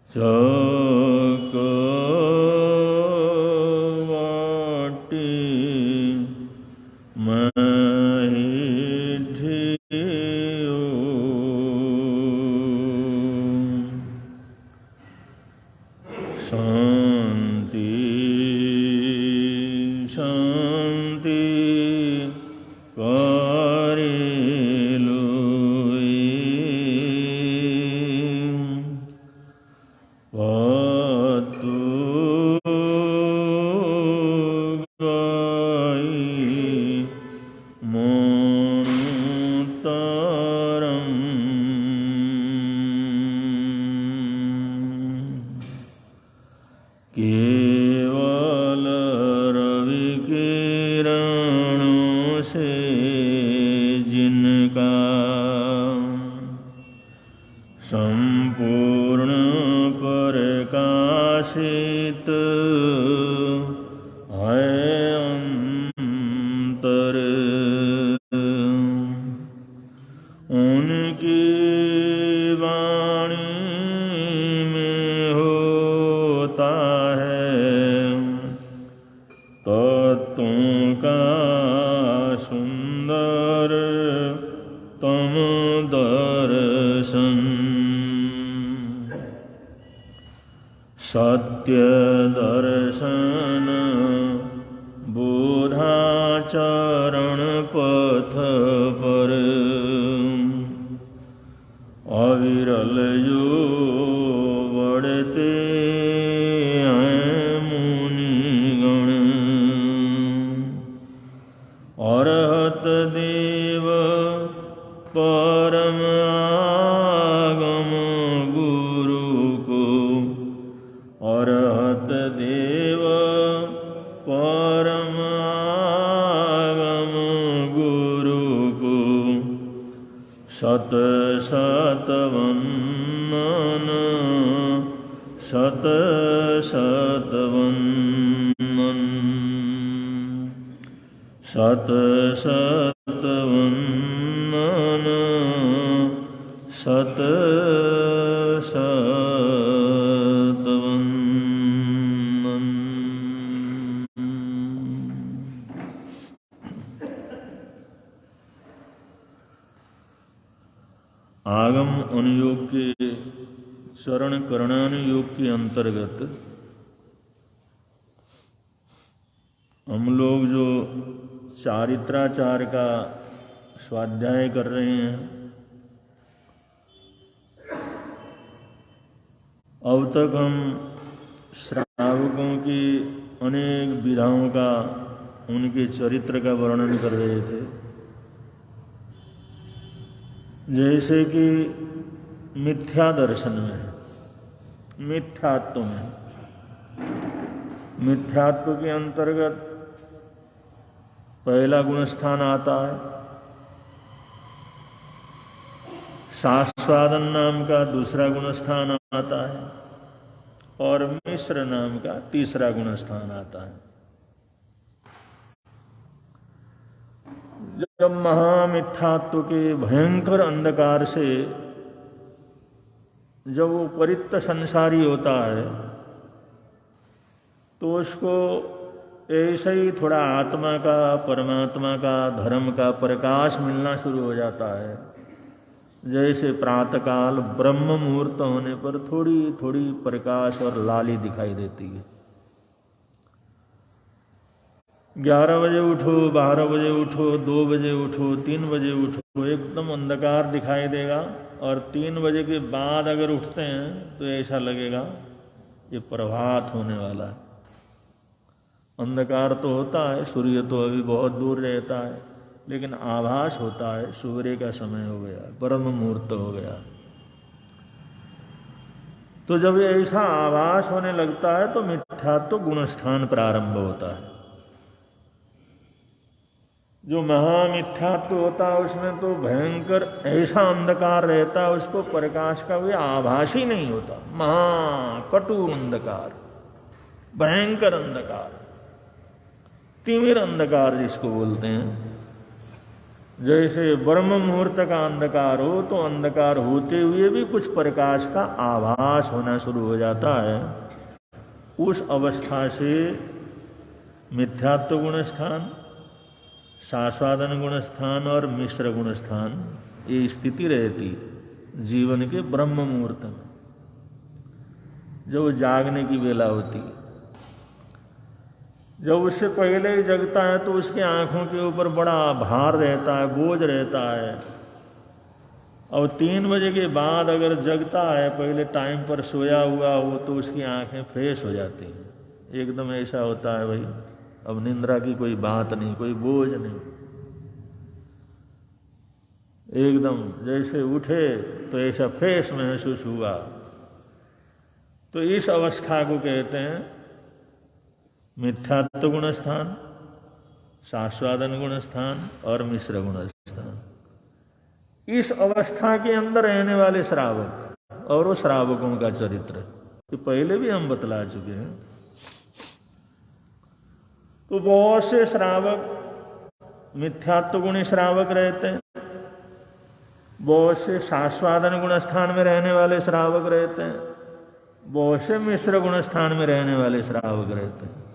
चकवाटी महिधियो शांति शांति केवल रवि किरणों से जिनका संपूर्ण प्रकाशित है अंतर, उनकी वाणी में होता तत्वों का सुंदर तम दर्शन। सत्य दर्शन बोधाचरण पथ पर अविरल जो बढ़ते अरहत देव परम आगम गुरु को, अरहत देव परम आगम गुरु को सत सत वंदन, सत सत वंदन, सत सत वंदन, सत सत वंदन। आगम अनुयोग के चरण करणानुयोग के अंतर्गत हम लोग जो चारित्राचार का स्वाध्याय कर रहे हैं, अब तक हम श्रावकों की अनेक विधाओं का, उनके चरित्र का वर्णन कर रहे थे। जैसे कि मिथ्या दर्शन में, मिथ्यात्व में, मिथ्यात्व के अंतर्गत पहला गुणस्थान आता है शास्वादन नाम का, दूसरा गुणस्थान आता है और मिश्र नाम का तीसरा गुणस्थान आता है। जब महामिथ्यात्व के भयंकर अंधकार से जब वो परित्त संसारी होता है तो उसको ऐसे ही थोड़ा आत्मा का, परमात्मा का, धर्म का प्रकाश मिलना शुरू हो जाता है। जैसे प्रातःकाल ब्रह्म मुहूर्त होने पर थोड़ी थोड़ी प्रकाश और लाली दिखाई देती है। 11 बजे उठो, 12 बजे उठो, 2 बजे उठो, 3 बजे उठो, एकदम अंधकार दिखाई देगा। और 3 बजे के बाद अगर उठते हैं तो ऐसा लगेगा ये प्रभात होने वाला है। अंधकार तो होता है, सूर्य तो अभी बहुत दूर रहता है, लेकिन आभास होता है सूर्य का समय हो गया, ब्रह्म मुहूर्त हो गया। तो जब ऐसा आभास होने लगता है तो मिथ्यात्व गुणस्थान प्रारंभ होता है। जो महामिथ्यात्व होता है उसमें तो भयंकर ऐसा अंधकार रहता है, उसको प्रकाश का भी आभास ही नहीं होता। महाकटु अंधकार, भयंकर अंधकार, तिमिर अंधकार जिसको बोलते हैं। जैसे ब्रह्म मुहूर्त का अंधकार हो तो अंधकार होते हुए भी कुछ प्रकाश का आभास होना शुरू हो जाता है। उस अवस्था से मिथ्यात्व गुण स्थान, सास्वादन गुण स्थान और मिश्र गुण स्थान, ये स्थिति रहती जीवन के ब्रह्म मुहूर्त में, जब जागने की वेला होती है। जब उससे पहले ही जगता है तो उसकी आंखों के ऊपर बड़ा भार रहता है, बोझ रहता है। और 3 बजे के बाद अगर जगता है, पहले टाइम पर सोया हुआ हो, तो उसकी आंखें फ्रेश हो जाती हैं, एकदम ऐसा होता है भाई अब निंद्रा की कोई बात नहीं, कोई बोझ नहीं, एकदम जैसे उठे तो ऐसा फ्रेश महसूस हुआ। तो इस अवस्था को कहते हैं मिथ्यात्व गुण स्थान, सास्वादन गुण स्थान और मिश्र गुण स्थान। इस अवस्था के अंदर रहने वाले श्रावक और वो श्रावकों का चरित्र तो पहले भी हम बतला चुके हैं। तो बहुत से श्रावक मिथ्यात्व गुणी श्रावक रहते हैं, बहुत से सास्वादन गुण स्थान में रहने वाले श्रावक रहते हैं, बहुत से मिश्र गुण स्थान में रहने वाले श्रावक रहते हैं।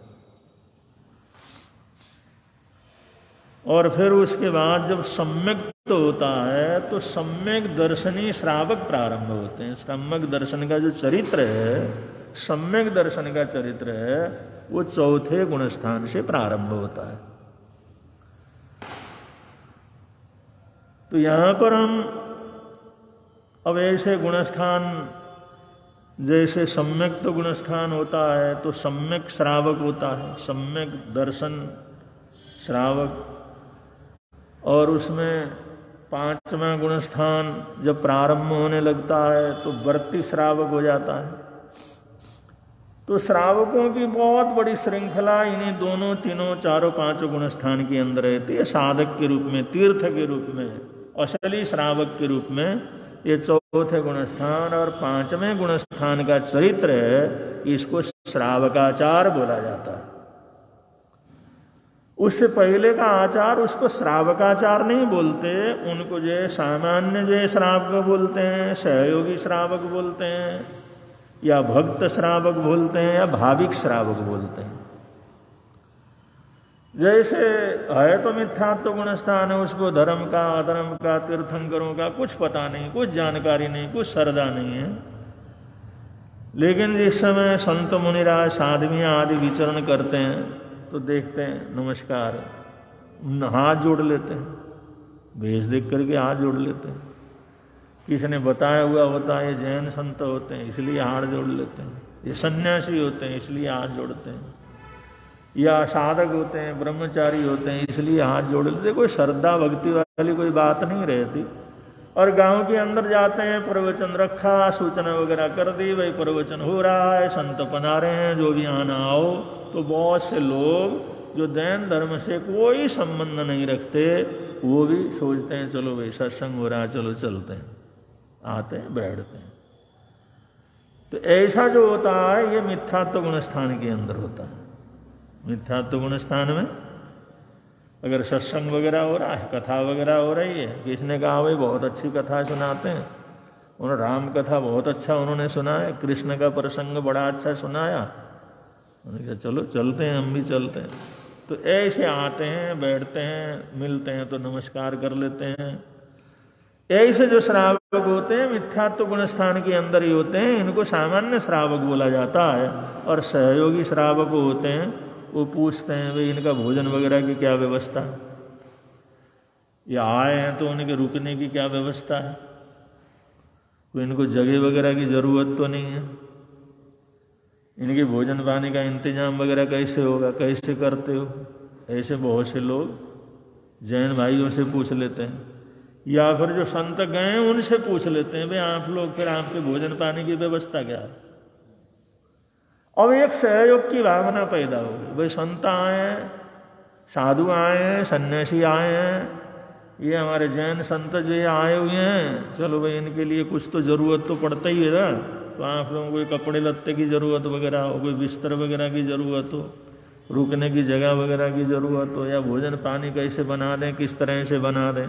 और फिर उसके बाद जब सम्यक तो होता है तो सम्यक दर्शनी श्रावक प्रारंभ होते हैं। सम्यक दर्शन का जो चरित्र है, सम्यक दर्शन का चरित्र है, वो चौथे गुण स्थान से प्रारंभ होता है। तो यहां पर हम अब ऐसे गुणस्थान, जैसे सम्यक तो गुणस्थान होता है तो सम्यक श्रावक होता है, सम्यक दर्शन श्रावक, और उसमें 5वां गुणस्थान जब प्रारंभ होने लगता है तो वर्ती श्रावक हो जाता है। तो श्रावकों की बहुत बड़ी श्रृंखला इन्हीं दोनों, तीनों, चारों, पांचों गुणस्थान के अंदर रहती है। साधक के रूप में, तीर्थ के रूप में, असली श्रावक के रूप में ये चौथे गुणस्थान और 5वें गुणस्थान का चरित्र है, इसको श्रावकाचार बोला जाता है। उससे पहले का आचार उसको श्रावकाचार नहीं बोलते, उनको जो सामान्य जो श्रावक बोलते हैं, सहयोगी श्रावक बोलते हैं, या भक्त श्रावक बोलते हैं, या भाविक श्रावक बोलते हैं। जैसे है तो मिथ्यात्व गुणस्थान है, उसको धर्म का, अधर्म का, तीर्थंकरों का कुछ पता नहीं, कुछ जानकारी नहीं, कुछ श्रद्धा नहीं है। लेकिन जिस समय संत मुनिराज साधवियाँ आदि विचरण करते हैं तो देखते हैं, नमस्कार, हाथ जोड़ लेते हैं, भेष देख करके हाथ जोड़ लेते हैं। किसी ने बताया हुआ होता है ये जैन संत होते हैं इसलिए हाथ जोड़ लेते हैं, ये सन्यासी होते हैं इसलिए हाथ जोड़ते हैं, या साधक होते हैं, ब्रह्मचारी होते हैं इसलिए हाथ जोड़ लेते हैं। कोई श्रद्धा भक्ति वाली कोई बात नहीं रहती। और गांव के अंदर जाते हैं, प्रवचन रखा, सूचना वगैरह कर दी, भाई प्रवचन हो रहा है, संत पना रहे हैं, जो भी आना आओ। तो बहुत से लोग जो जैन धर्म से कोई संबंध नहीं रखते, वो भी सोचते हैं चलो भाई सत्संग हो रहा है, चलो चलते हैं, आते हैं, बैठते हैं। तो ऐसा जो होता है ये मिथ्यात्व गुण स्थान के अंदर होता है। मिथ्यात्व गुण स्थान में अगर सत्संग वगैरह हो रहा है, कथा वगैरह हो रही है, किसने कहा भाई बहुत अच्छी कथा सुनाते हैं, उन्होंने राम कथा बहुत अच्छा उन्होंने सुनाया, कृष्ण का प्रसंग बड़ा अच्छा सुनाया, उन्होंने कहा चलो चलते हैं, हम भी चलते हैं। तो ऐसे आते हैं, बैठते हैं, मिलते हैं तो नमस्कार कर लेते हैं। ऐसे जो श्रावक होते हैं मिथ्यात्व गुण स्थान के अंदर ही होते हैं, इनको सामान्य श्रावक बोला जाता है। और सहयोगी श्रावक होते हैं, वो पूछते हैं भाई इनका भोजन वगैरह की क्या व्यवस्था है, या आए हैं तो उनके रुकने की क्या व्यवस्था है, कोई इनको जगह वगैरह की जरूरत तो नहीं है, इनके भोजन पानी का इंतजाम वगैरह कैसे होगा, कैसे करते हो। ऐसे बहुत से लोग जैन भाइयों से पूछ लेते हैं, या फिर जो संत गए उनसे पूछ लेते हैं भाई आप लोग फिर आपके भोजन पानी की व्यवस्था क्या है। अब एक सहयोग की भावना पैदा होगी, भाई संत आए हैं, साधु आए हैं, सन्यासी आए हैं, ये हमारे जैन संत जो ये आए हुए हैं, चलो भाई इनके लिए कुछ तो जरूरत तो पड़ता ही है ना। तो आप लोगों को कपड़े लत्ते की जरूरत वगैरह हो, कोई बिस्तर वगैरह की जरूरत हो, रुकने की जगह वगैरह की ज़रूरत हो, या भोजन पानी कैसे बना दें, किस तरह से बना दें।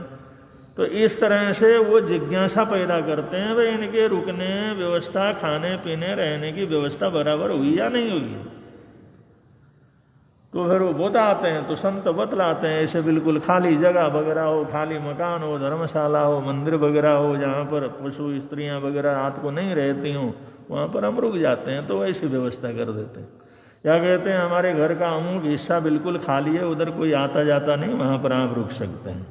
तो इस तरह से वो जिज्ञासा पैदा करते हैं भाई इनके रुकने व्यवस्था, खाने पीने रहने की व्यवस्था बराबर हुई या नहीं हुई। तो फिर वो बताते हैं, तो संत बतलाते हैं ऐसे बिल्कुल खाली जगह वगैरह हो, खाली मकान हो, धर्मशाला हो, मंदिर वगैरह हो, जहाँ पर पशु स्त्रियाँ वगैरह रात को नहीं रहती हों, वहाँ पर हम रुक जाते हैं। तो ऐसी व्यवस्था कर देते हैं। या कहते हैं हमारे घर का अमुक हिस्सा बिल्कुल खाली है, उधर कोई आता जाता नहीं, वहाँ पर आप रुक सकते हैं।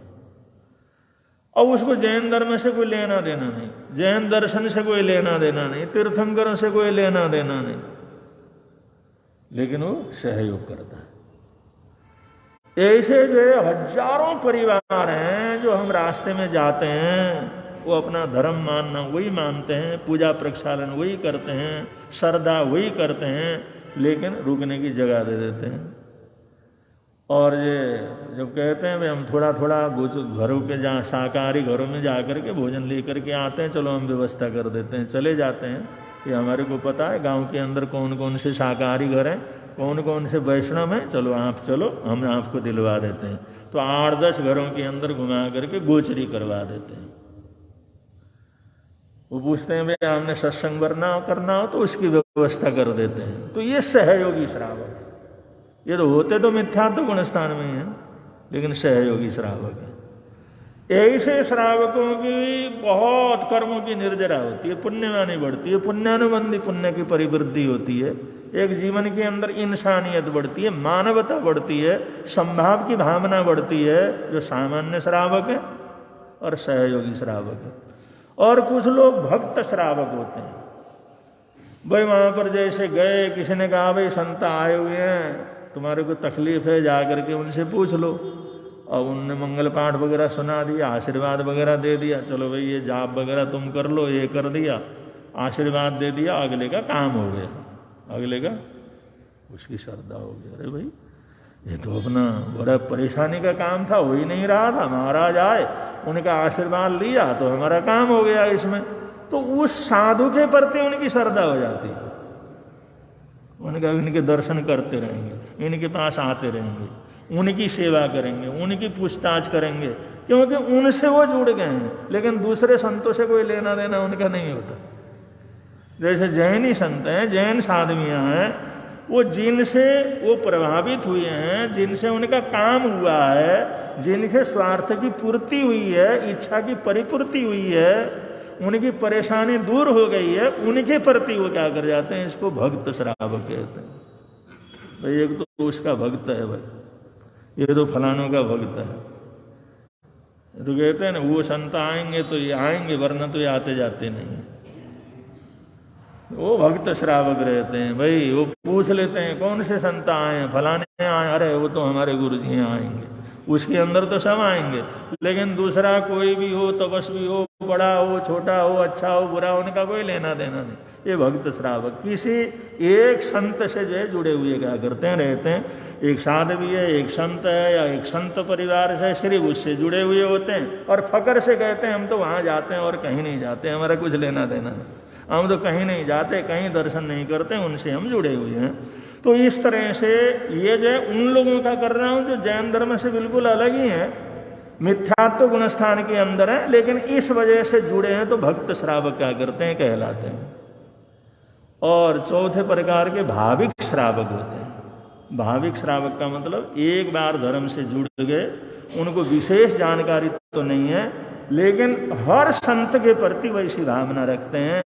और उसको जैन धर्म से कोई लेना देना नहीं, जैन दर्शन से कोई लेना देना नहीं, तीर्थंकरों से कोई लेना देना नहीं, लेकिन वो सहयोग करता है। ऐसे जो हजारों परिवार हैं जो हम रास्ते में जाते हैं, वो अपना धर्म मानना वही मानते हैं, पूजा प्रक्षालन वही करते हैं, श्रद्धा वही करते हैं, लेकिन रुकने की जगह दे देते हैं। और ये जब कहते हैं भाई हम थोड़ा थोड़ा घरों के जहाँ शाकाहारी घरों में जा कर के भोजन लेकर के आते हैं, चलो हम व्यवस्था कर देते हैं, चले जाते हैं। ये हमारे को पता है गांव के अंदर कौन कौन से शाकाहारी घर हैं, कौन कौन से वैष्णव हैं, चलो आप चलो, हम आपको दिलवा देते हैं। तो 8-10 घरों के अंदर घुमा करके गोचरी करवा देते हैं। वो पूछते हैं भाई हमने सत्संग करना हो तो उसकी व्यवस्था कर देते हैं। तो ये सहयोगी श्रावक, ये तो होते तो मिथ्यात्व गुण स्थान में ही है, लेकिन सहयोगी श्रावक है। ऐसे श्रावकों की बहुत कर्मों की निर्जरा होती है, पुण्यवानी बढ़ती है, पुण्यानुबंधी पुण्य की परिवृद्धि होती है, एक जीवन के अंदर इंसानियत बढ़ती है, मानवता बढ़ती है, संभाव की भावना बढ़ती है, जो सामान्य श्रावक है और सहयोगी श्रावक है। और कुछ लोग भक्त श्रावक होते हैं। भाई वहाँ पर जैसे गए, किसी ने कहा भाई संत आए हुए हैं, तुम्हारे को तकलीफ है, जा करके उनसे पूछ लो। और उनने मंगल पाठ वगैरह सुना दिया, आशीर्वाद वगैरह दे दिया, चलो भाई ये जाप वगैरह तुम कर लो, ये कर दिया, आशीर्वाद दे दिया, अगले का काम हो गया, अगले का उसकी श्रद्धा हो गई। अरे भाई ये तो अपना बड़ा परेशानी का काम था, हो ही नहीं रहा था, महाराज आए, उनका आशीर्वाद लिया तो हमारा काम हो गया इसमें। तो उस साधु के प्रति उनकी श्रद्धा हो जाती है, उनका इनके दर्शन करते रहेंगे, इनके पास आते रहेंगे, उनकी सेवा करेंगे, उनकी पूछताछ करेंगे, क्योंकि उनसे वो जुड़ गए हैं। लेकिन दूसरे संतों से कोई लेना देना उनका नहीं होता। जैसे जैन ही संत हैं, जैन साधवियाँ हैं, वो जिनसे वो प्रभावित हुए हैं, जिनसे उनका काम हुआ है, जिनके स्वार्थ की पूर्ति हुई है, इच्छा की परिपूर्ति हुई है, उनकी परेशानी दूर हो गई है, उनके प्रति वो क्या कर जाते हैं, इसको भक्त श्रावक कहते हैं। भाई एक तो उसका भक्त है, भाई ये तो फलानों का भक्त है। तो कहते हैं ना वो संत आएंगे तो ये आएंगे, वरना तो ये आते जाते नहीं। वो भक्त श्रावक रहते हैं। भाई वो पूछ लेते हैं कौन से संत आए हैं, फलाने आए, अरे वो तो हमारे गुरु जी आएंगे, उसके अंदर तो सब आएंगे। लेकिन दूसरा कोई भी हो, तपस्वी हो, बड़ा हो, छोटा हो, अच्छा हो, बुरा, उनका कोई लेना देना नहीं। ये भक्त श्रावक किसी एक संत से जो है जुड़े हुए क्या करते हैं, रहते हैं। एक साधवी है, एक संत है, या एक संत परिवार से सिर्फ उससे जुड़े हुए होते हैं, और फकर से कहते हैं हम तो वहाँ जाते हैं और कहीं नहीं जाते, हमारा कुछ लेना देना नहीं, हम तो कहीं नहीं जाते, कहीं दर्शन नहीं करते, उनसे हम जुड़े हुए हैं। तो इस तरह से ये जो है उन लोगों का कर रहा हूँ जो जैन धर्म से बिल्कुल अलग ही है, मिथ्यात्व गुणस्थान के अंदर है, लेकिन इस वजह से जुड़े हैं, तो भक्त श्रावक क्या करते हैं, कहलाते हैं। और चौथे प्रकार के भाविक श्रावक होते हैं। भाविक श्रावक का मतलब एक बार धर्म से जुड़ गए, उनको विशेष जानकारी तो नहीं है, लेकिन हर संत के प्रति वैसी भावना रखते हैं,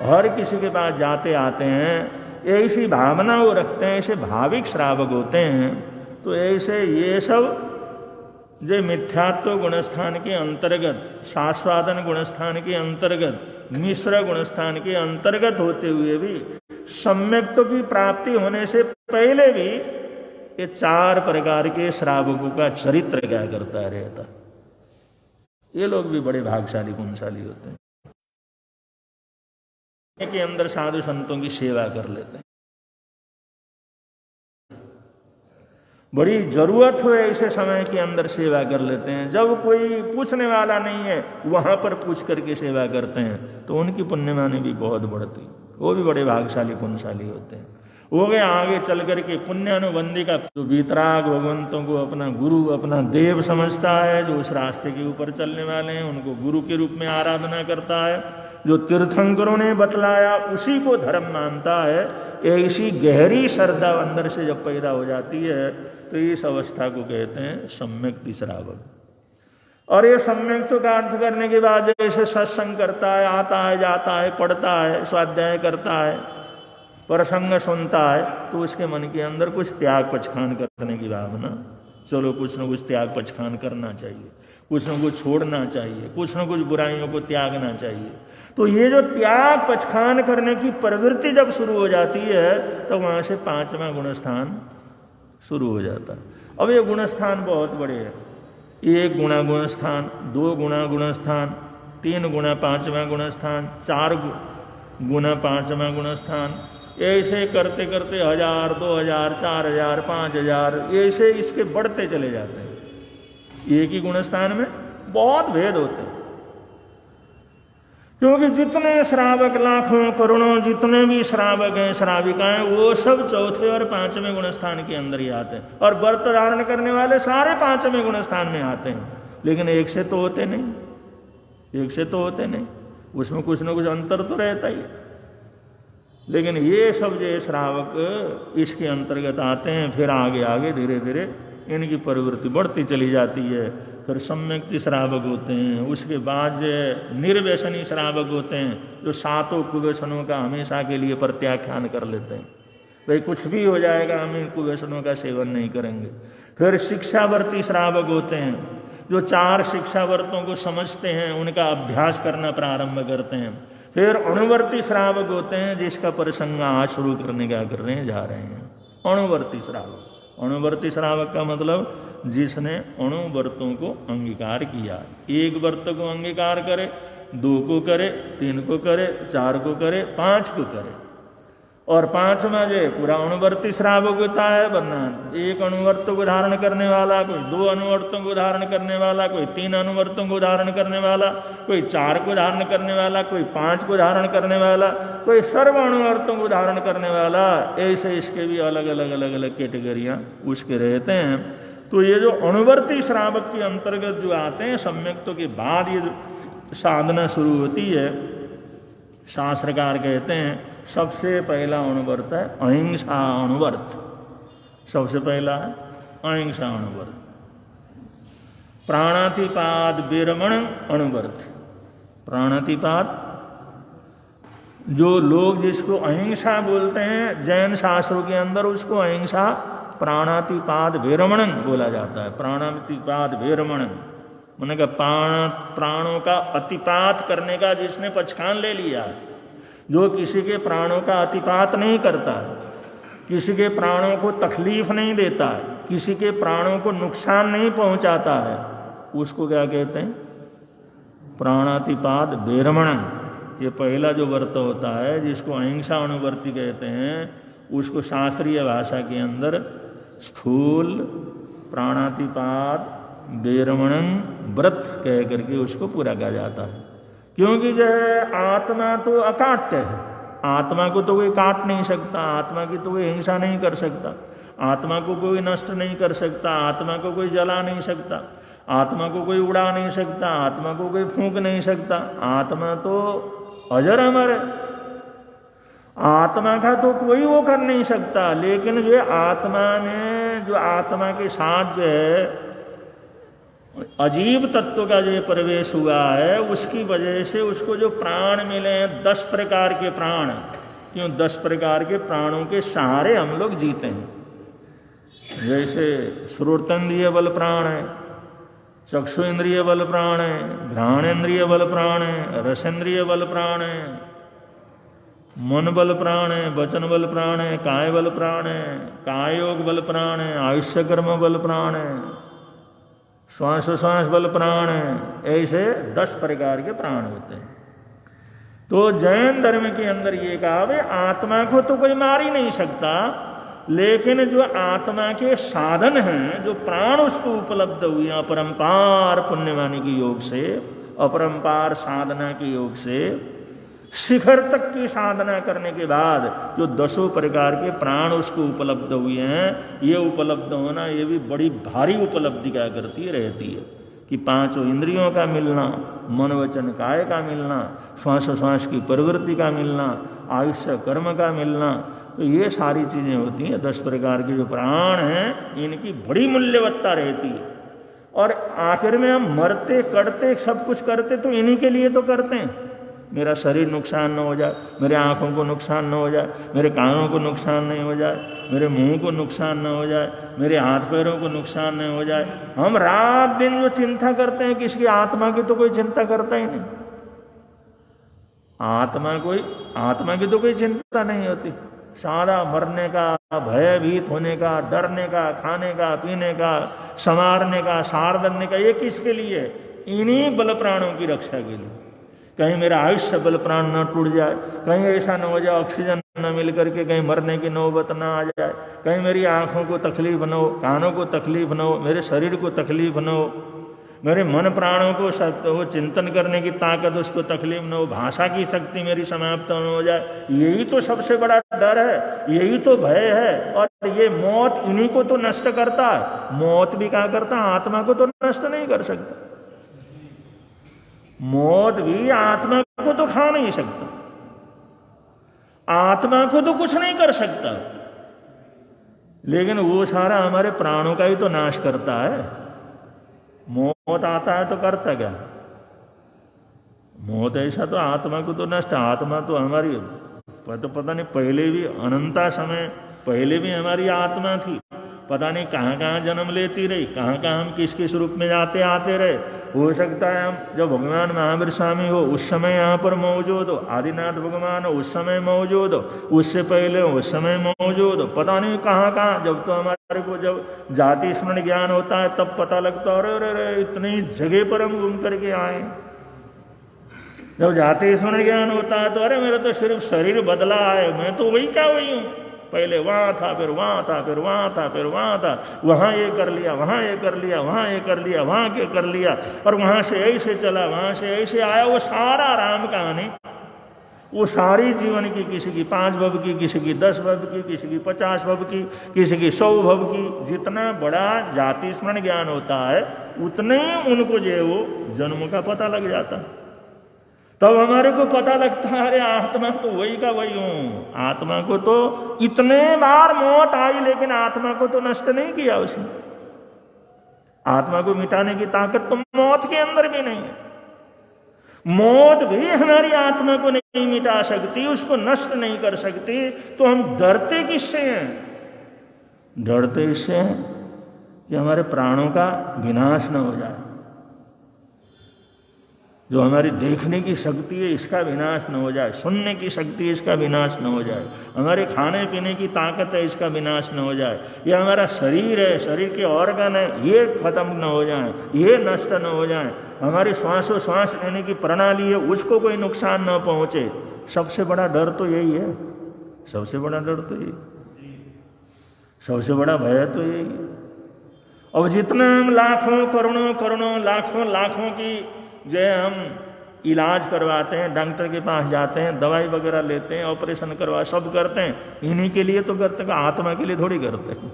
हर किसी के पास जाते आते हैं, ऐसी भावना वो रखते हैं, ऐसे भाविक श्रावक होते हैं। तो ऐसे ये सब जो मिथ्यात्व गुणस्थान के अंतर्गत, शास्वादन गुणस्थान के अंतर्गत, मिश्र गुणस्थान के अंतर्गत होते हुए भी, सम्यक्त्व की प्राप्ति होने से पहले भी ये 4 प्रकार के श्रावकों का चरित्र क्या करता रहता। ये लोग भी बड़े भाग्यशाली गुणशाली होते हैं, के अंदर साधु संतों की सेवा कर लेते हैं। बड़ी जरूरत हो ऐसे समय के अंदर सेवा कर लेते हैं। जब कोई पूछने वाला नहीं है, वहां पर पूछ करके सेवा करते हैं, तो उनकी पुण्यमानी भी बहुत बढ़ती। वो भी बड़े भाग्यशाली पुण्यशाली होते हैं। हो गया। आगे चल करके पुण्यानुबंधी का जो वीतराग भगवंतों को अपना गुरु अपना देव समझता है, जो उस रास्ते के ऊपर चलने वाले हैं उनको गुरु के रूप में आराधना करता है, जो तीर्थंकरों ने बतलाया उसी को धर्म मानता है, ऐसी गहरी श्रद्धा अंदर से जब पैदा हो जाती है तो इस अवस्था को कहते हैं सम्यक्ति श्रावक। और ये सम्यक का अर्थ करने के बाद जैसे सत्संग करता है, आता है जाता है, पढ़ता है, स्वाध्याय करता है, प्रसंग सुनता है, तो उसके मन के अंदर कुछ त्याग पछखान करने की भावना, चलो कुछ न कुछ त्याग पछखान करना चाहिए, कुछ न कुछ छोड़ना चाहिए, कुछ न कुछ बुराइयों को त्यागना चाहिए। तो ये जो त्याग पछखान करने की प्रवृत्ति जब शुरू हो जाती है तो वहाँ से 5वां गुणस्थान शुरू हो जाता है। अब ये गुणस्थान बहुत बड़े हैं, 1 गुणा गुणस्थान, 2 गुणा गुणस्थान, 3 गुणा 5वां गुणस्थान, 4 गुणा 5वां गुणस्थान, ऐसे करते करते 1000, 2000, 4000, 5000 ऐसे इसके बढ़ते चले जाते हैं। एक ही गुणस्थान में बहुत भेद होते हैं, क्योंकि जितने श्रावक लाखों करोड़ों जितने भी श्रावक हैं श्राविकाएं वो सब 4थे और 5वें गुणस्थान के अंदर ही आते हैं, और व्रत धारण करने वाले सारे 5वें गुणस्थान में आते हैं, लेकिन एक से तो होते नहीं, एक से तो होते नहीं, उसमें कुछ न कुछ अंतर तो रहता ही। लेकिन ये सब जो श्रावक इसके अंतर्गत आते हैं, फिर आगे आगे धीरे धीरे इनकी प्रवृत्ति बढ़ती चली जाती है, फिर सम्यक्ति श्रावक होते हैं, उसके बाद जो निर्व्यसनी श्रावक होते हैं, जो 7 कुव्यसनों का हमेशा के लिए प्रत्याख्यान कर लेते हैं, भाई कुछ भी हो जाएगा हम इन कुव्यसनों का सेवन नहीं करेंगे। फिर शिक्षावर्ती श्रावक होते हैं, जो 4 शिक्षावर्तों को समझते हैं, उनका अभ्यास करना प्रारंभ करते हैं। फिर अणुवर्ती श्रावक होते हैं, जिसका प्रसंग आज शुरू करने का करने जा रहे हैं। अणुवर्ती श्रावक, अणुवर्ती श्रावक का मतलब जिसने अणुवर्तों को अंगीकार किया, 1 वर्त को अंगीकार करे, 2 को करे, 3 को करे, 4 को करे, 5 को करे, और 5वां जो पूरा अणुवर्ती श्रावक होता है। वरना 1 अणुवर्त को धारण करने वाला, कोई 2 अणुवर्तों को धारण करने वाला, कोई 3 अणुवर्तों को धारण करने वाला, कोई 4 को धारण करने वाला, कोई 5 को धारण करने वाला, कोई सर्व अणुवर्तों को धारण करने वाला, ऐसे इसके भी अलग अलग अलग अलग कैटेगरियाँ उसके रहते हैं। तो ये जो अणुवर्ती श्रावक के अंतर्गत जो आते हैं, सम्यक्तों के बाद ये साधना शुरू होती है। शास्त्रकार कहते हैं सबसे पहला अणुवर्त है अहिंसा अणुवर्त, सबसे पहला है अहिंसा अणुवर्त। प्राणातिपात विरमण अणुवर्त, प्राणातिपात जो लोग जिसको अहिंसा बोलते हैं, जैन शास्त्रों के अंदर उसको अहिंसा प्राणातिपात विरमणन बोला जाता है। प्राणातिपात विरमणन मैंने कहा प्राणों का अतिपात करने का जिसने पछखान ले लिया, जो किसी के प्राणों का अतिपात नहीं करता है, किसी के प्राणों को तकलीफ नहीं देता है, किसी के प्राणों को नुकसान नहीं पहुंचाता है, उसको क्या कहते हैं? प्राणातिपात विरमणन। ये पहला जो व्रत होता है जिसको अहिंसा अणुवर्ती कहते हैं, उसको शास्त्रीय भाषा के अंदर स्थूल प्राणातिपात विरमणन व्रत कह करके उसको पूरा किया जाता है। क्योंकि जो है आत्मा तो अकाट्य है, आत्मा को तो कोई काट नहीं सकता, आत्मा की तो कोई हिंसा नहीं कर सकता, आत्मा को कोई नष्ट नहीं कर सकता, आत्मा को कोई जला नहीं सकता, आत्मा को कोई उड़ा नहीं सकता, आत्मा को कोई फूंक नहीं सकता। आत्मा तो अजर अमर है, आत्मा का तो कोई वो कर नहीं सकता। लेकिन जो आत्मा में जो आत्मा के साथ जो है अजीब तत्व का जो प्रवेश हुआ है, उसकी वजह से उसको जो प्राण मिले हैं 10 प्रकार के प्राण, क्यों 10 प्रकार के प्राणों के सहारे हम लोग जीते हैं। जैसे श्रोतेंद्रिय बल प्राण है, चक्षु इंद्रिय बल प्राण है, घ्राणेन्द्रिय बल प्राण है, रसेंद्रिय बल प्राण है, मन बल प्राण है, वचन बल प्राण है, काय बल प्राण है, काय योग बल प्राण है, आयुष्य कर्म बल प्राण है, श्वास श्वास बल प्राण है। ऐसे 10 प्रकार के प्राण होते हैं। तो जैन धर्म के अंदर ये कहा भाई आत्मा को तो कोई मार ही नहीं सकता, लेकिन जो आत्मा के साधन हैं, जो प्राण उसको उपलब्ध हुए अपरंपार पुण्यवानी के योग से, अपरंपार साधना के योग से, शिखर तक की साधना करने के बाद जो 10 प्रकार के प्राण उसको उपलब्ध हुए हैं, ये उपलब्ध होना ये भी बड़ी भारी उपलब्धि क्या करती रहती है कि 5 इंद्रियों का मिलना, मन वचन काय का मिलना, श्वास की प्रवृत्ति का मिलना, आयुष्य कर्म का मिलना, तो ये सारी चीजें होती हैं। 10 प्रकार के जो प्राण हैं इनकी बड़ी मूल्यवत्ता रहती है। और आखिर में हम मरते कटते सब कुछ करते तो इन्हीं के लिए तो करते हैं। मेरा शरीर नुकसान न हो जाए, मेरे आँखों को नुकसान न हो जाए, मेरे कानों को नुकसान नहीं हो जाए, मेरे मुंह को नुकसान न हो जाए, मेरे हाथ पैरों को नुकसान नहीं हो जाए। हम रात दिन जो चिंता करते हैं किसकी, आत्मा की तो कोई चिंता करता ही नहीं। आत्मा की तो कोई चिंता नहीं होती। सारा मरने का, भयभीत होने का, डरने का, खाने का, पीने का, संवारने का, सार करने का, ये किसके लिए? इन्हीं बल प्राणों की रक्षा के लिए। कहीं मेरा आयुष्य बल प्राण न टूट जाए, कहीं ऐसा न हो जाए ऑक्सीजन न मिल करके कहीं मरने की नौबत न आ जाए, कहीं मेरी आंखों को तकलीफ न हो, कानों को तकलीफ न हो, मेरे शरीर को तकलीफ न हो, मेरे मन प्राणों को वो चिंतन करने की ताकत उसको तकलीफ न हो, भाषा की शक्ति मेरी समाप्त न हो जाए। यही तो सबसे बड़ा डर है, यही तो भय है। और ये मौत इन्हीं को तो नष्ट करता है। मौत भी क्या करता है? आत्मा को तो नष्ट नहीं कर सकता। मौत भी आत्मा को तो खा नहीं सकता, आत्मा को तो कुछ नहीं कर सकता, लेकिन वो सारा हमारे प्राणों का ही तो नाश करता है। मौत आता है तो करता क्या? मौत ऐसा तो आत्मा को तो नष्ट, आत्मा तो हमारी पता नहीं पहले भी अनंता समय पहले भी हमारी आत्मा थी। पता नहीं कहाँ कहाँ जन्म लेती रही, कहाँ कहाँ हम किस किस रूप में जाते आते रहे। हो सकता है हम जब भगवान महावीर स्वामी हो उस समय यहाँ पर मौजूद हो, आदिनाथ भगवान हो उस समय मौजूद हो, उससे पहले उस समय मौजूद हो, पता नहीं कहाँ कहाँ। जब तो हमारे को जब जाति स्मरण ज्ञान होता है तब पता लगता है अरे अरे इतनी जगह पर हम घूम करके आए। जब जाति स्मरण ज्ञान होता है तो अरे मेरा तो सिर्फ शरीर बदला है, मैं तो वही क्या वही हूँ, पहले वहां था, फिर वहां था, फिर वहां था, फिर वहां था, वहां ये कर लिया, वहां ये कर लिया, वहां ये कर लिया, वहां के कर लिया, और वहां से ऐसे चला, वहां से ऐसे आया। वो सारा राम कहानी, वो सारी जीवन की, किसी की 5 भव की, किसी की 10 भव की, किसी की 50 भव की, किसी की 100 भव की। जितना बड़ा जाति स्मरण ज्ञान होता है उतने उनको जो है वो जन्म का पता लग जाता है। तब हमारे को पता लगता है अरे आत्मा तो वही का वही हूं। आत्मा को तो इतने बार मौत आई लेकिन आत्मा को तो नष्ट नहीं किया उसने। आत्मा को मिटाने की ताकत तो मौत के अंदर भी नहीं है। मौत भी हमारी आत्मा को नहीं मिटा सकती, उसको नष्ट नहीं कर सकती। तो हम डरते किससे हैं? डरते इससे हैं कि हमारे प्राणों का विनाश न हो जाए, जो हमारी देखने की शक्ति है इसका विनाश न हो जाए, सुनने की शक्ति है इसका विनाश न हो जाए, हमारे खाने पीने की ताकत है इसका विनाश न हो जाए, ये हमारा शरीर है, शरीर के ऑर्गन है, ये खत्म न हो जाए, ये नष्ट न हो जाए, हमारी श्वास लेने की प्रणाली है उसको कोई नुकसान न पहुंचे। सबसे बड़ा डर तो यही है, सबसे बड़ा डर तो यही, सबसे बड़ा भय तो यही है। अब जितना हम लाखों करोड़ों लाखों की जो है हम इलाज करवाते हैं, डॉक्टर के पास जाते हैं, दवाई वगैरह लेते हैं, ऑपरेशन करवा सब करते हैं, इन्हीं के लिए तो करते हैं, आत्मा के लिए थोड़ी करते हैं।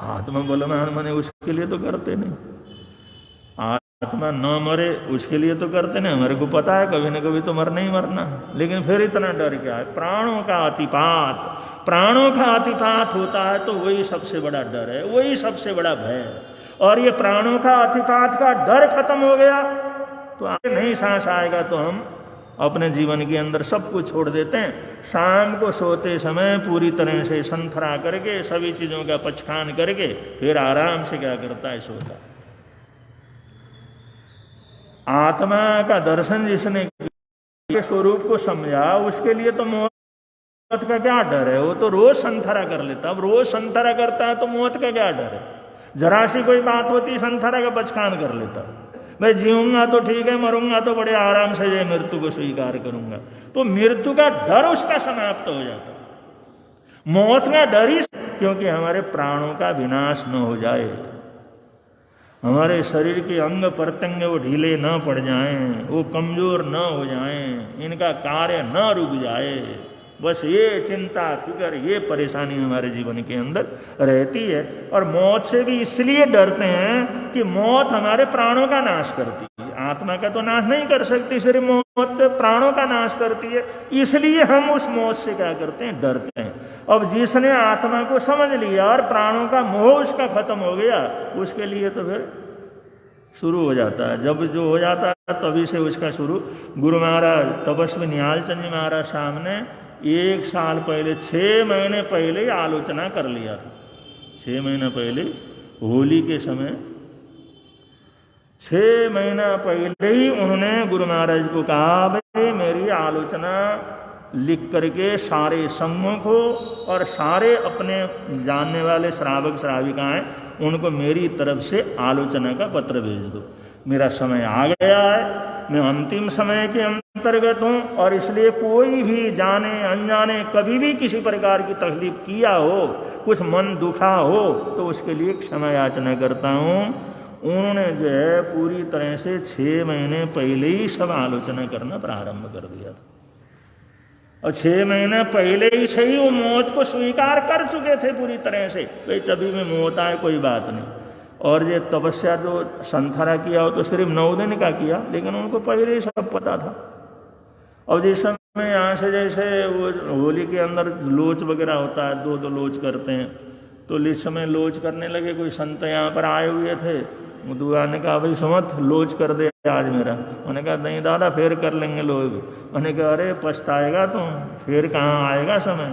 आत्मा बलवान मने उसके लिए तो करते नहीं, आत्मा न मरे उसके लिए तो करते नहीं। हमारे को पता है कभी न कभी तो मरना ही मरना, लेकिन फिर इतना डर क्या है? प्राणों का अतिपात, प्राणों का अतिपात होता है तो वही सबसे बड़ा डर है, वही सबसे बड़ा भय है। और ये प्राणों का अतिपात का डर खत्म हो गया तो आगे नहीं सांस आएगा तो हम अपने जीवन के अंदर सब कुछ छोड़ देते हैं। शाम को सोते समय पूरी तरह से संथरा करके सभी चीजों का पचखान करके फिर आराम से क्या करता है? सोता। आत्मा का दर्शन जिसने स्वरूप को समझा उसके लिए तो मौत का क्या डर है? वो तो रोज संथरा कर लेता। अब रोज संथरा करता है तो मौत का क्या डर है? जरा सी कोई बात होती संथरा का बचकान कर लेता, मैं जीऊंगा तो ठीक है, मरूंगा तो बड़े आराम से जो मृत्यु को स्वीकार करूंगा। तो मृत्यु का डर उसका समाप्त हो जाता, मौत का डर ही, क्योंकि हमारे प्राणों का विनाश न हो जाए। हमारे शरीर के अंग प्रत्यंग वो ढीले न पड़ जाएं, वो कमजोर न हो जाएं, इनका कार्य न रुक जाए। बस ये चिंता फिक्र, ये परेशानी हमारे जीवन के अंदर रहती है। और मौत से भी इसलिए डरते हैं कि मौत हमारे प्राणों का नाश करती है। आत्मा का तो नाश नहीं कर सकती, सिर्फ मौत प्राणों का नाश करती है। इसलिए हम उस मौत से क्या करते हैं, डरते हैं। अब जिसने आत्मा को समझ लिया और प्राणों का मोह उसका खत्म हो गया, उसके लिए तो फिर शुरू हो जाता है। जब जो हो जाता है तभी से उसका शुरू। गुरु महाराज तपस्वी निहाल चंद जी महाराज सामने 1 साल पहले, 6 महीने पहले ही आलोचना कर लिया था। 6 महीना पहले, होली के समय 6 महीना पहले ही उन्होंने गुरु महाराज को कहा, भाई मेरी आलोचना लिख करके सारे संघों को और सारे अपने जानने वाले श्रावक श्राविकाएं, उनको मेरी तरफ से आलोचना का पत्र भेज दो। मेरा समय आ गया है, मैं अंतिम समय के अंतर्गत हूँ, और इसलिए कोई भी जाने अनजाने कभी भी किसी प्रकार की तकलीफ किया हो, कुछ मन दुखा हो, तो उसके लिए क्षमा याचना करता हूँ। उन्होंने जो है पूरी तरह से 6 महीने पहले ही सब आलोचना करना प्रारंभ कर दिया था। और 6 महीने पहले ही से ही वो मौत को स्वीकार कर चुके थे पूरी तरह से, भाई जभी में मौत आए कोई बात नहीं। और ये तपस्या जो संथारा किया हो तो सिर्फ 9 दिन का किया, लेकिन उनको पहले ही सब पता था। और जिस समय यहाँ से जैसे वो होली के अंदर लोच वगैरह होता है, 2 लोच करते हैं, तो इस समय लोच करने लगे। कोई संत यहाँ पर आए हुए थे, दुआ ने कहा, भाई समत लोच कर दे आज मेरा। उन्होंने कहा नहीं दादा, फिर कर लेंगे लोग। उन्होंने कहा अरे पछताएगा तुम, फिर कहाँ आएगा समय,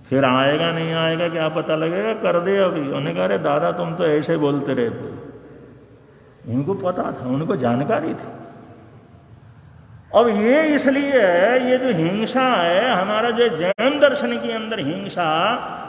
फिर आएगा नहीं आएगा क्या पता लगेगा, कर दे अभी। उन्होंने कहा अरे दादा तुम तो ऐसे बोलते रहते। उनको पता था, उनको जानकारी थी। अब ये इसलिए है, ये जो हिंसा है हमारा, जो जैन दर्शन के अंदर हिंसा,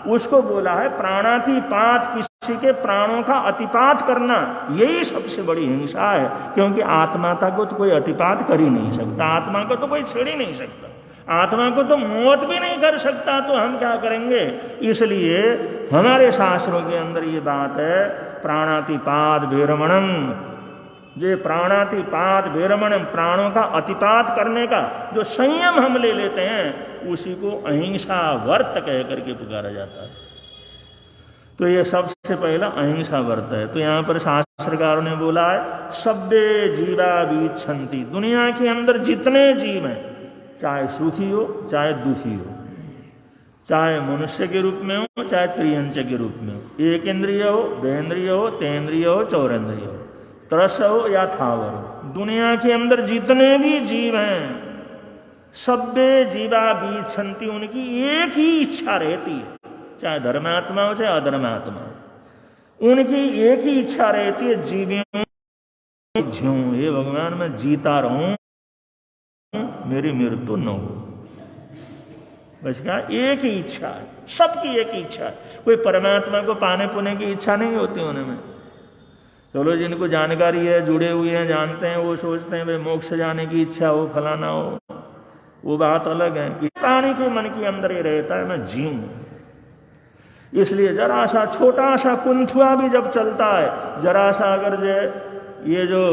उसको बोला है प्राणातिपात, किसी के प्राणों का अतिपात करना, यही सबसे बड़ी हिंसा है। क्योंकि आत्मा को तो कोई अतिपात कर ही नहीं सकता, आत्मा को तो कोई छेड़ ही नहीं सकता, आत्मा को तो मौत भी नहीं कर सकता, तो हम क्या करेंगे। इसलिए हमारे शास्त्रों के अंदर ये बात है, प्राणातिपात भैरमणम, ये प्राणातिपात भैरमणम, प्राणों का अतिपात करने का जो संयम हम ले लेते हैं, उसी को अहिंसा व्रत कह करके पुकारा जाता है। तो ये सबसे पहला अहिंसा व्रत है। तो यहाँ पर शास्त्रकारों ने बोला है, सब्बे जीवा वीक्षन्ति, दुनिया के अंदर जितने जीव हैं, चाहे सुखी हो चाहे दुखी हो, चाहे मनुष्य के रूप में हो चाहे त्रियंच के रूप में हो, एक इंद्रिय हो, बहुइंद्रिय हो, तेन्द्रिय हो, चौरेंद्रिय हो, तरस हो या थावर हो, दुनिया के अंदर जितने भी जीव हैं, सब्बे जीवा वीक्षन्ति, उनकी एक ही इच्छा रहती है, चाहे धर्मात्मा हो चाहे अधर्मात्मा हो, उनकी एक ही इच्छा रहती है, जीवियों ज्यों, हे भगवान मैं जीता रहूं, मेरी मृत्यु न हो। बस क्या, एक ही इच्छा है, सबकी एक ही इच्छा है। कोई परमात्मा को पाने पुने की इच्छा नहीं होती उनमें। चलो जिनको जानकारी है, जुड़े हुए हैं, जानते हैं, वो सोचते हैं भाई मोक्ष जाने की इच्छा हो, फलाना हो, वो बात अलग है। कि प्राणी के मन के अंदर ये रहता है मैं जीऊं। इसलिए जरा सा छोटा सा कुंथुआ भी जब चलता है, जरा सा अगर ये जो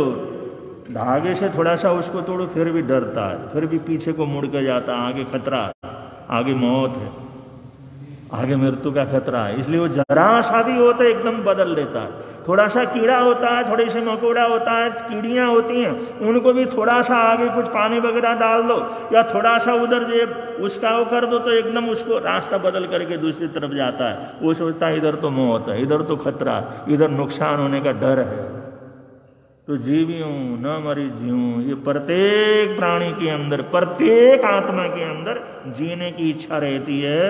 धागे से थोड़ा सा उसको तोड़ो, फिर भी डरता है, फिर भी पीछे को मुड़ के जाता है, आगे खतरा है, आगे मौत है, आगे मृत्यु का खतरा है। इसलिए वो जरा सा भी होता है एकदम बदल देता है। थोड़ा सा कीड़ा होता है, थोड़ी सी मकोड़ा होता है, कीड़ियाँ होती हैं, उनको भी थोड़ा सा आगे कुछ पानी वगैरह डाल दो, या थोड़ा सा उधर जो उसका वो कर दो, तो एकदम उसको रास्ता बदल करके दूसरी तरफ जाता है। वो सोचता है इधर तो मौत है, इधर तो खतरा, इधर नुकसान होने का डर है। तो जीवियों न मरी जीऊं, ये प्रत्येक प्राणी के अंदर, प्रत्येक आत्मा के अंदर जीने की इच्छा रहती है,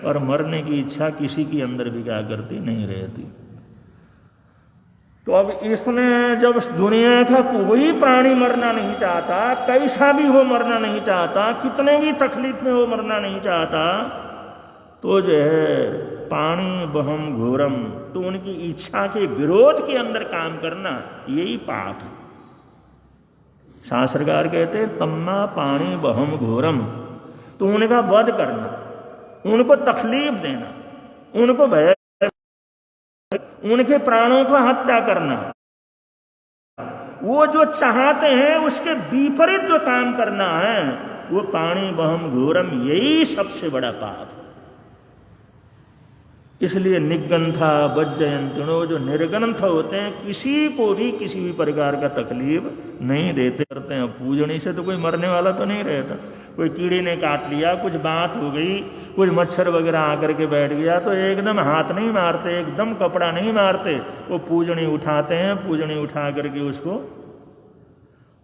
और मरने की इच्छा किसी के अंदर भी क्या करती नहीं रहती। तो अब इसमें जब दुनिया का कोई प्राणी मरना नहीं चाहता, कैसा भी हो मरना नहीं चाहता, कितने भी तकलीफ में हो मरना नहीं चाहता, तो जो है पाणी बहम घोरम, तो उनकी इच्छा के विरोध के अंदर काम करना यही पाप है। शास्त्रकार कहते हैं तम्मा पाणी बहम घोरम, तो उनका वध करना, उनको तकलीफ देना, उनको भय, उनके प्राणों को हत्या करना, वो जो चाहते हैं उसके विपरीत जो काम करना है, वो पाणी बहम घोरम, यही सबसे बड़ा पाप है। इसलिए निग्गंथा वज्जयंतिनो, जो निर्ग्रंथ होते हैं किसी को भी किसी भी प्रकार का तकलीफ नहीं देते करते हैं। पूजनी से तो कोई मरने वाला तो नहीं रहता। कोई कीड़े ने काट लिया, कुछ बात हो गई, कुछ मच्छर वगैरह आकर के बैठ गया तो एकदम हाथ नहीं मारते, एकदम कपड़ा नहीं मारते, वो पूजनी उठाते हैं, पूजनी उठा करके उसको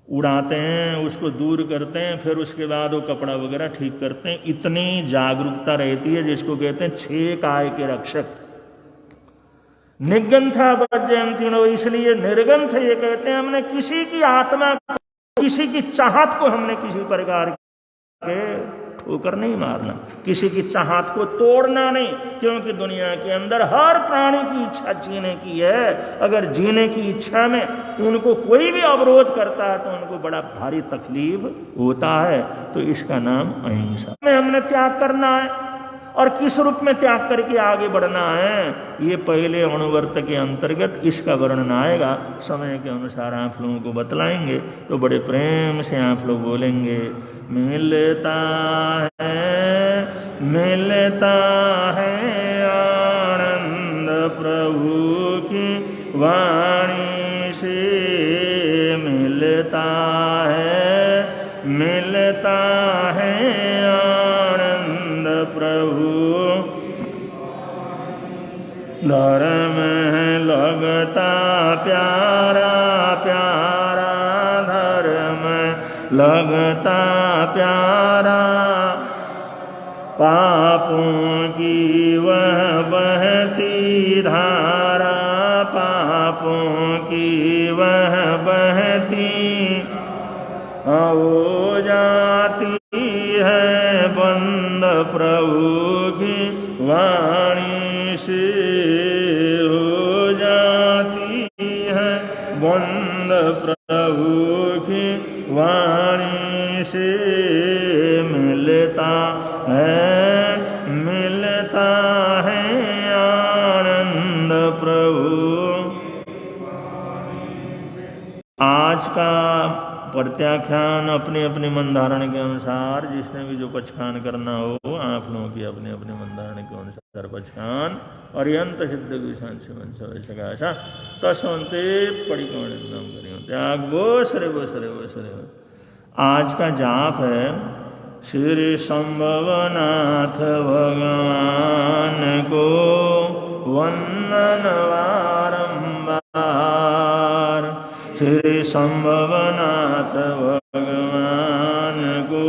उड़ाते हैं, उसको दूर करते हैं, फिर उसके बाद वो कपड़ा वगैरह ठीक करते हैं। इतनी जागरूकता रहती है, जिसको कहते हैं 6 काय के रक्षक। निग्गंथा वज्जयंतिनो, इसलिए निर्गंथ ये कहते हैं हमने किसी की आत्मा, किसी की चाहत को हमने किसी प्रकार के होकर नहीं मारना, किसी की चाहत को तोड़ना नहीं, क्योंकि दुनिया के अंदर हर प्राणी की इच्छा जीने की है। अगर जीने की इच्छा में उनको कोई भी अवरोध करता है तो उनको बड़ा भारी तकलीफ होता है। तो इसका नाम अहिंसा में हमने त्याग करना है। और किस रूप में त्याग करके आगे बढ़ना है, ये पहले अणुवर्त के अंतर्गत इसका वर्णन आएगा। समय के अनुसार आप लोगों को बतलाएंगे तो बड़े प्रेम से आप लोग बोलेंगे। मिलता है आनंद प्रभु की वाणी से, मिलता है आनंद प्रभु, धर्म लगता प्यारा प्यारा, धर्म लगता प्यारा, पापों की वह बहती धारा, पापों की वह बहती हो जाती है बंद प्रभु की वाणी से, हो जाती है बंद प्रभु की वाणी से। मिलता है आनंद प्रभु। आज का प्रत्याख्यान अपने अपने मन धारण के अनुसार, जिसने भी जो पचखान करना हो आप लोगों की अपने अपने मन धारण के अनुसार पचखान अर्यंत सिद्ध विशांशा तस्वंते परिकोण त्याग वो सरे। आज का जाप है श्री संभवनाथ भगवान को वंदन बारंबार, श्री संभवनाथ भगवान को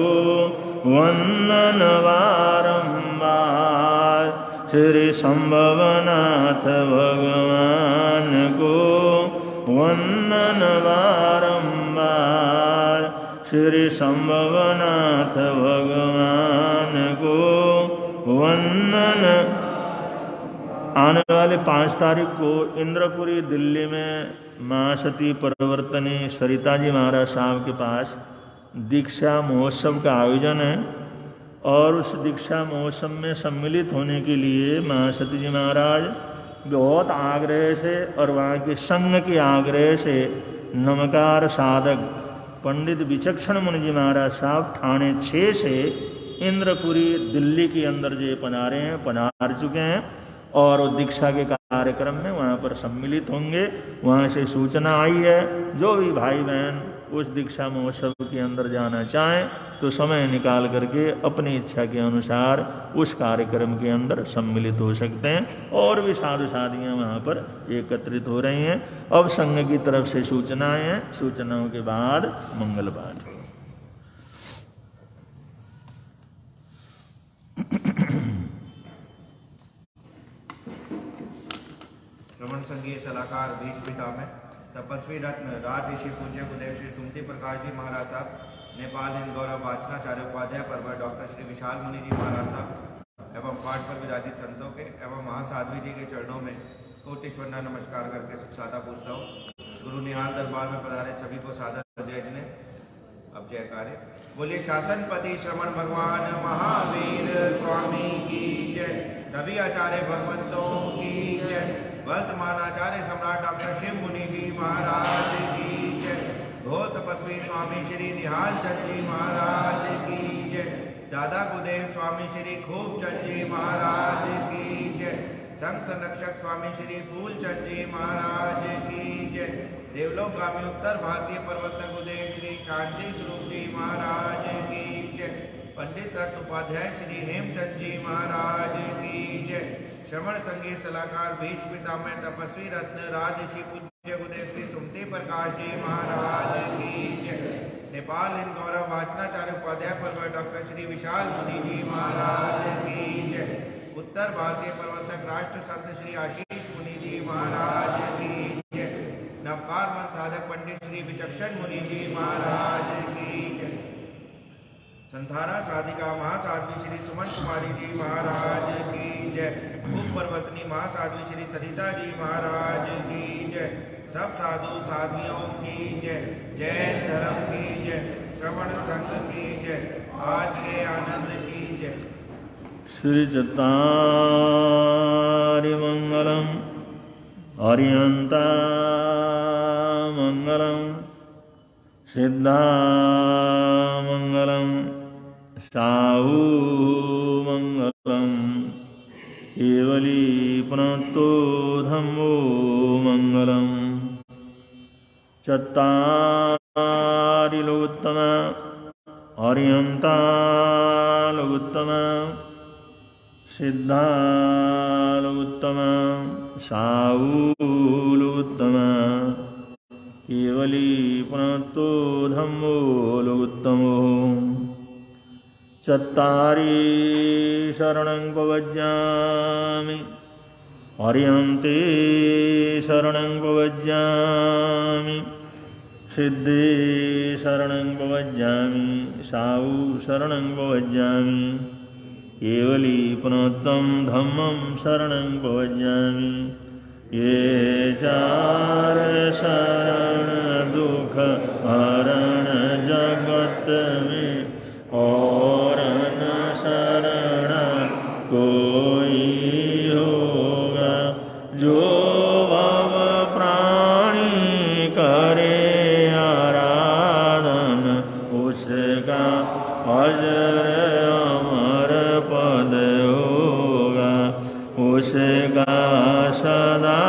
वंदन बारंबार, श्री संभवनाथ भगवान को वंदन बारंबार, श्री संभवनाथ भगवान को वंदन। आने वाले 5 तारीख को इंद्रपुरी दिल्ली में महासती परिवर्तनी सरिता जी महाराज साहब के पास दीक्षा महोत्सव का आयोजन है। और उस दीक्षा महोत्सव में सम्मिलित होने के लिए महासती जी महाराज बहुत आग्रह से और वहाँ के संघ के आग्रह से नमकार साधक पंडित विचक्षण मुनि जी महाराज साहब ठाणे 6 से इंद्रपुरी दिल्ली के अंदर जो पधार चुके हैं और वो दीक्षा के कार्यक्रम में वहाँ पर सम्मिलित होंगे। वहाँ से सूचना आई है, जो भी भाई बहन उस दीक्षा महोत्सव के अंदर जाना चाहें तो समय निकाल करके अपनी इच्छा के अनुसार उस कार्यक्रम के अंदर सम्मिलित हो सकते हैं। और भी साधु साधियाँ वहाँ पर एकत्रित हो रही हैं। अब संघ की तरफ से सूचनाएं हैं, सूचनाओं के बाद मंगल पाठ। श्रवण संघीय सलाहकार बीच पिता में तपस्वी रत्न राज ऋषि पूज्य गुरुदेव श्री सुमति प्रकाश जी महाराज साहब, नेपाल हिंद गौरव वाचनाचार्य उपाध्याय परवर डॉक्टर श्री विशाल मुनि जी महाराज साहब एवं पाठ पर विराजित संतों के एवं महासाध्वी जी के चरणों में कोटिश्वर नमस्कार करके सुख सादा पूछता हूँ। गुरु निहाल दरबार में पधारे सभी को सादर जय जिन्हें। अब जयकारे बोलिए शासनपति श्रवण भगवान महावीर स्वामी की जय, सभी आचार्य भगवंतों की जय। वर्तमान आचार्य सम्राट डॉक्टर शिव मुनि जी महाराज की जय। घोर तपस्वी स्वामी श्री निहाल चंद जी महाराज की जय। दादा गुरुदेव स्वामी श्री खूबचंद जी महाराज की जय। संघ संरक्षक स्वामी श्री फूलचंद जी महाराज की जय। देवलोकगामी उत्तर भारतीय प्रवर्तक गुरुदेव श्री शांति स्वरूप जी महाराज की जय। पंडित रत्न उपाध्याय श्री हेमचंद जी महाराज की जय। श्रवण संगीत सलाहकार भीष्म पितामह तपस्वी रत्न राजऋषि पूज्य गुरुदेव श्री सुमति प्रकाश जी महाराज की जय। नेपाल हिंद गौरव वाचनाचार्य उपाध्याय परवर डॉक्टर श्री विशाल मुनि जी महाराज की जय। उत्तर भारतीय प्रवर्तक राष्ट्र संत श्री आशीष मुनि जी महाराज की जय। नवकार मन साधक पंडित श्री विचक्षण मुनि जी महाराज की जय। संथारा साधिका महासाध्वी श्री सुमन कुमारी जी महाराज की जय। उप पर्वतनी महासाध्वी श्री सरिता जी महाराज की जय। सब साधु साध्वियों की जय। जैन धर्म की जय। श्रवण संघ की जय। आज के आनंद की जय। श्री चत्तारि मंगलम अर्यंता मंगलम सिद्धा मंगलम साहू मंगलम केवली पुनतो धम्मो मंगलम। चत्तारि लोकोत्तम अर्यंता लोकोत्तम सिद्धा लोकोत्तम साहू लोकोत्तम केवली पुनतो धम्मो लोकोत्तमो। चत्तारि शरणं प्रवज्यामि अर्यन्ते शरणं प्रवज्यामि सिद्धे शरणं प्रवज्यामि साहू शरणं प्रवज्यामि केवली पुनोत्तम धम्मं शरणं प्रवज्यामि। ये चार शरण दुख हरण जगत में और न शरण कोई होगा। जो भव प्राणी करे आराधन उसका अजर अमर पद होगा। उसका सदा